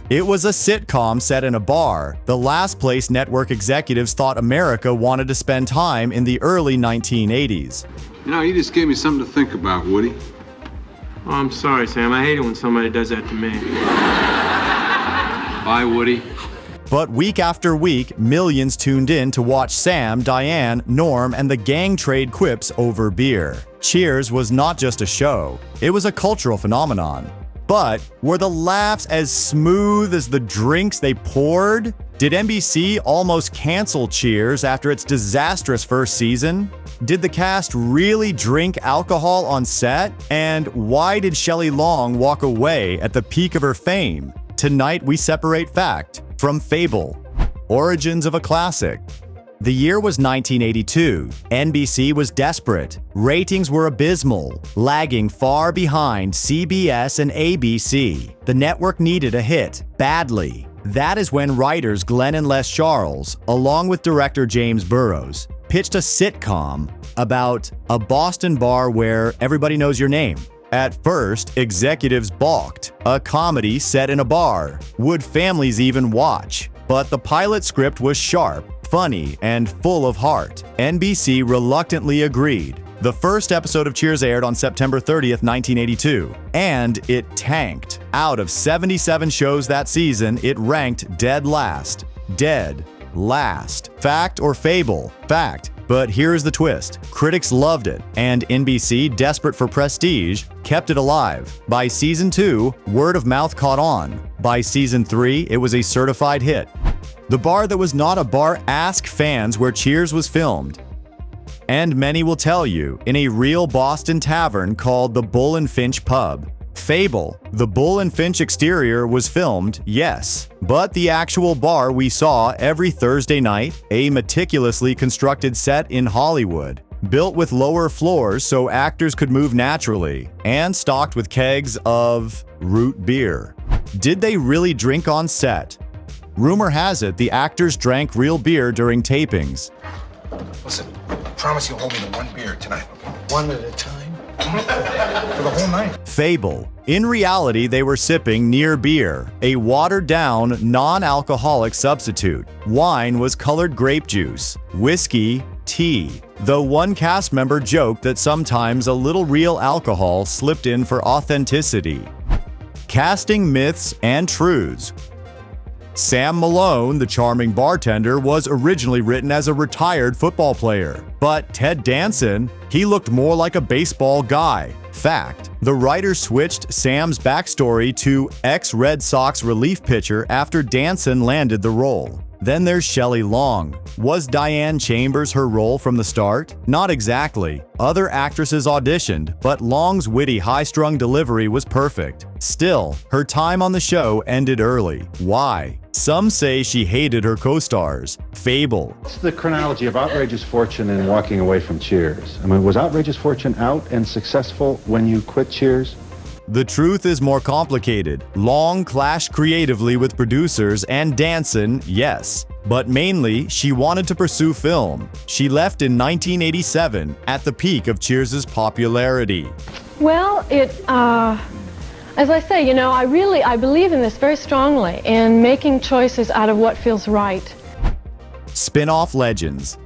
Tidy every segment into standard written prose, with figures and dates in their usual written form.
It was a sitcom set in a bar, the last place network executives thought America wanted to spend time in the early 1980s. You know, you just gave me something to think about, Woody. Oh, I'm sorry, Sam. I hate it when somebody does that to me. Bye, Woody. But week after week, millions tuned in to watch Sam, Diane, Norm, and the gang trade quips over beer. Cheers was not just a show, it was a cultural phenomenon. But were the laughs as smooth as the drinks they poured? Did NBC almost cancel Cheers after its disastrous first season? Did the cast really drink alcohol on set? And why did Shelley Long walk away at the peak of her fame? Tonight we separate fact from fable. Origins of a classic. The year was 1982. NBC was desperate. Ratings were abysmal, lagging far behind CBS and ABC. The network needed a hit, badly. That is when writers Glenn and Les Charles, along with director James Burrows, pitched a sitcom about a Boston bar where everybody knows your name. At first, executives balked. A comedy set in a bar. Would families even watch? But the pilot script was sharp, funny, and full of heart. NBC reluctantly agreed. The first episode of Cheers aired on September 30th, 1982, and it tanked. Out of 77 shows that season, it ranked dead last. Dead last. Fact or fable? Fact. But here's the twist. Critics loved it, and NBC, desperate for prestige, kept it alive. By season 2, word of mouth caught on. By season 3, it was a certified hit. The bar that was not a bar, ask fans where Cheers was filmed. And many will tell you, in a real Boston tavern called the Bull and Finch Pub. Fable. The Bull and Finch exterior was filmed, yes, but the actual bar we saw every Thursday night, a meticulously constructed set in Hollywood, built with lower floors so actors could move naturally, and stocked with kegs of root beer. Did they really drink on set? Rumor has it the actors drank real beer during tapings. Listen, I promise you'll hold me to one beer tonight, okay? One at a time? For the whole night. Fable. In reality, they were sipping near beer, a watered-down, non-alcoholic substitute. Wine was colored grape juice. Whiskey, tea. Though one cast member joked that sometimes a little real alcohol slipped in for authenticity. Casting myths and truths. Sam Malone, the charming bartender, was originally written as a retired football player. But Ted Danson, he looked more like a baseball guy. Fact. The writer switched Sam's backstory to ex-Red Sox relief pitcher after Danson landed the role. Then there's Shelley Long. Was Diane Chambers her role from the start? Not exactly. Other actresses auditioned, but Long's witty, high-strung delivery was perfect. Still, her time on the show ended early. Why? Some say she hated her co-stars. Fable. What's the chronology of Outrageous Fortune and walking away from Cheers? I mean, was Outrageous Fortune out and successful when you quit Cheers? The truth is more complicated. Long clashed creatively with producers and Danson, yes. But mainly, she wanted to pursue film. She left in 1987, at the peak of Cheers' popularity. Well, as I say, you know, I believe in this very strongly, in making choices out of what feels right. Spin-off legends.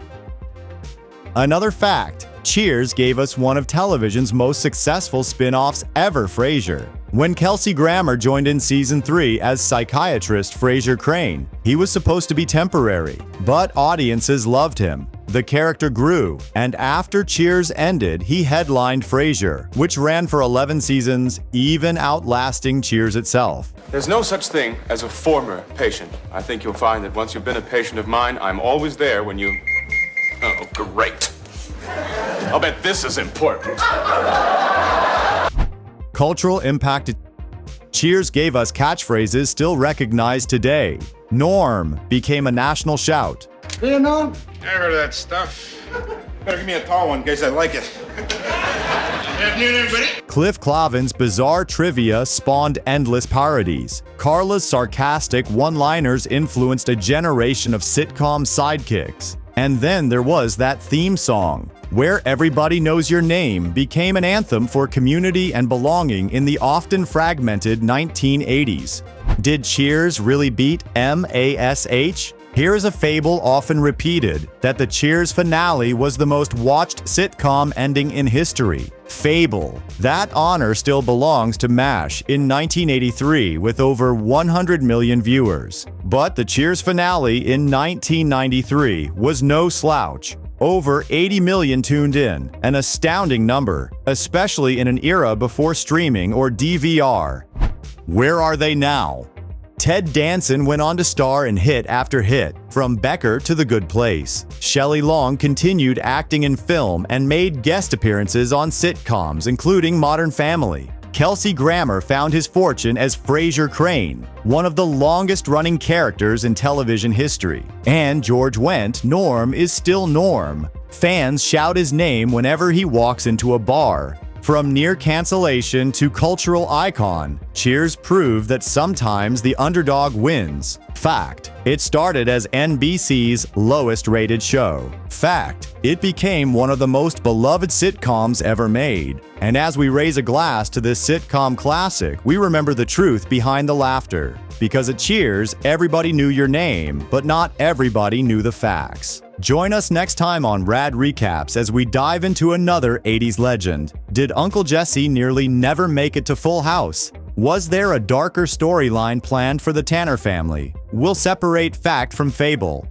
Another fact. Cheers gave us one of television's most successful spin-offs ever, Frasier. When Kelsey Grammer joined in season 3 as psychiatrist Frasier Crane, he was supposed to be temporary, but audiences loved him. The character grew, and after Cheers ended, he headlined Frasier, which ran for 11 seasons, even outlasting Cheers itself. There's no such thing as a former patient. I think you'll find that once you've been a patient of mine, I'm always there when you... Oh, great. I'll bet this is important. Cultural impact. Cheers gave us catchphrases still recognized today. Norm became a national shout. You know? I heard of that stuff. Better give me a tall one in case I like it. Good afternoon, everybody. Cliff Clavin's bizarre trivia spawned endless parodies. Carla's sarcastic one-liners influenced a generation of sitcom sidekicks. And then there was that theme song. Where Everybody Knows Your Name became an anthem for community and belonging in the often fragmented 1980s. Did Cheers really beat MASH? Here is a fable often repeated, that the Cheers finale was the most watched sitcom ending in history. Fable. That honor still belongs to MASH in 1983 with over 100 million viewers. But the Cheers finale in 1993 was no slouch. Over 80 million tuned in, an astounding number, especially in an era before streaming or DVR. Where are they now? Ted Danson went on to star in hit after hit, from Becker to The Good Place. Shelley Long continued acting in film and made guest appearances on sitcoms, including Modern Family. Kelsey Grammer found his fortune as Frasier Crane, one of the longest-running characters in television history. And George Wendt, Norm, is still Norm. Fans shout his name whenever he walks into a bar. From near cancellation to cultural icon, Cheers proved that sometimes the underdog wins. Fact, it started as NBC's lowest-rated show. Fact, it became one of the most beloved sitcoms ever made. And as we raise a glass to this sitcom classic, we remember the truth behind the laughter. Because at Cheers, everybody knew your name, but not everybody knew the facts. Join us next time on Rad Recaps as we dive into another 80s legend. Did Uncle Jesse nearly never make it to Full House? Was there a darker storyline planned for the Tanner family? We'll separate fact from fable.